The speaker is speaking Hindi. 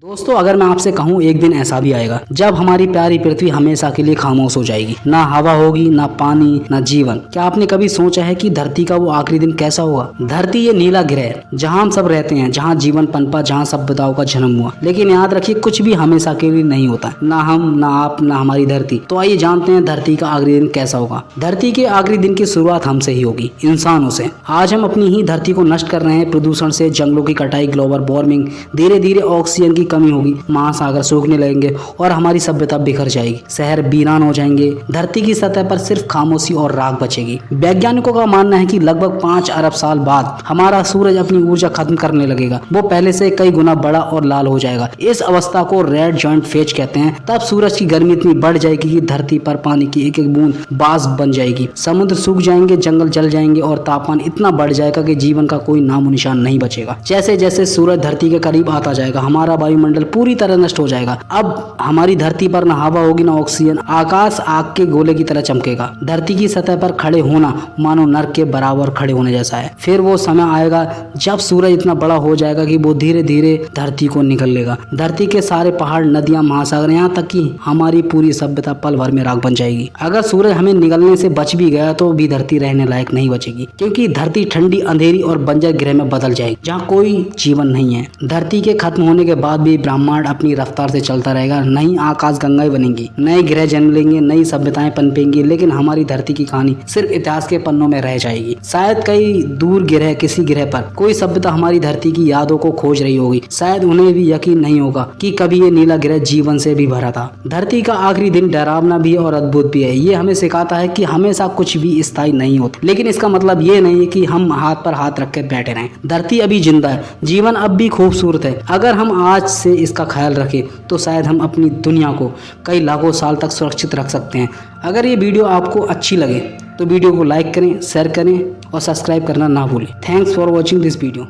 दोस्तों, अगर मैं आपसे कहूँ एक दिन ऐसा भी आएगा जब हमारी प्यारी पृथ्वी हमेशा के लिए खामोश हो जाएगी। ना हवा होगी, ना पानी, ना जीवन। क्या आपने कभी सोचा है कि धरती का वो आखिरी दिन कैसा होगा? धरती ये नीला ग्रह है जहाँ हम सब रहते हैं, जहाँ जीवन पनपा, जहाँ सभ्यताओं का जन्म हुआ। लेकिन याद रखिए, कुछ भी हमेशा के लिए नहीं होता, ना हम, ना आप, ना हमारी धरती। तो आइए जानते हैं धरती का आखिरी दिन कैसा होगा। धरती के आखिरी दिन की शुरुआत हमसे ही होगी, इंसानों से। आज हम अपनी ही धरती को नष्ट कर रहे हैं, प्रदूषण से, जंगलों की कटाई, ग्लोबल वार्मिंग। धीरे धीरे ऑक्सीजन की कमी होगी, महासागर सूखने लगेंगे और हमारी सभ्यता बिखर जाएगी। शहर वीरान हो जाएंगे, धरती की सतह पर सिर्फ खामोशी और राख बचेगी। वैज्ञानिकों का मानना है कि लगभग 5 अरब साल बाद हमारा सूरज अपनी ऊर्जा खत्म करने लगेगा। वो पहले से कई गुना बड़ा और लाल हो जाएगा। इस अवस्था को रेड जॉइंट फेज कहते हैं। तब सूरज की गर्मी इतनी बढ़ जाएगी कि धरती पर पानी की एक एक बूंद बाष्प बन जाएगी। समुद्र सूख जाएंगे, जंगल जल जाएंगे और तापमान इतना बढ़ जाएगा कि जीवन का कोई नामो निशान नहीं बचेगा। जैसे जैसे सूरज धरती के करीब आता जाएगा, हमारा वायुमंडल पूरी तरह नष्ट हो जाएगा। अब हमारी धरती पर ना हवा होगी, ना ऑक्सीजन। आकाश आग के गोले की तरह चमकेगा। धरती की सतह पर खड़े होना मानो नर्क के बराबर खड़े होने जैसा है। फिर वो समय आएगा जब सूरज इतना बड़ा हो जाएगा कि वो धीरे धीरे धरती को निगल लेगा। धरती के सारे पहाड़, नदियां, महासागर, यहाँ तक कि हमारी पूरी सभ्यता पल भर में राख बन जाएगी। अगर सूरज हमें निगलने से बच भी गया तो भी धरती रहने लायक नहीं बचेगी, क्योंकि धरती ठंडी, अंधेरी और बंजर ग्रह में बदल जाएगी, जहाँ कोई जीवन नहीं है। धरती के खत्म होने के बाद भी ब्रह्मांड अपनी रफ्तार से चलता रहेगा। नई आकाश गंगाएं बनेंगी, नए ग्रह जन्म लेंगे, नई सभ्यताएं पनपेंगी। लेकिन हमारी धरती की कहानी सिर्फ इतिहास के पन्नों में रह जाएगी। शायद कई दूर ग्रह, किसी ग्रह पर कोई सभ्यता हमारी धरती की यादों को खोज रही होगी। शायद उन्हें भी यकीन नहीं होगा कि कभी ये नीला ग्रह जीवन से भी भरा था। धरती का आखिरी दिन डरावना भी और अद्भुत भी है। ये हमें सिखाता है कि हमेशा कुछ भी स्थायी नहीं होता, लेकिन इसका मतलब ये नहीं है कि हम हाथ पर हाथ रख के बैठे रहें। धरती अभी जिंदा है, जीवन अब भी खूबसूरत है। अगर हम आज से इसका ख्याल रखें तो शायद हम अपनी दुनिया को कई लाखों साल तक सुरक्षित रख सकते हैं। अगर ये वीडियो आपको अच्छी लगे तो वीडियो को लाइक करें, शेयर करें और सब्सक्राइब करना ना भूलें। Thanks for watching this video.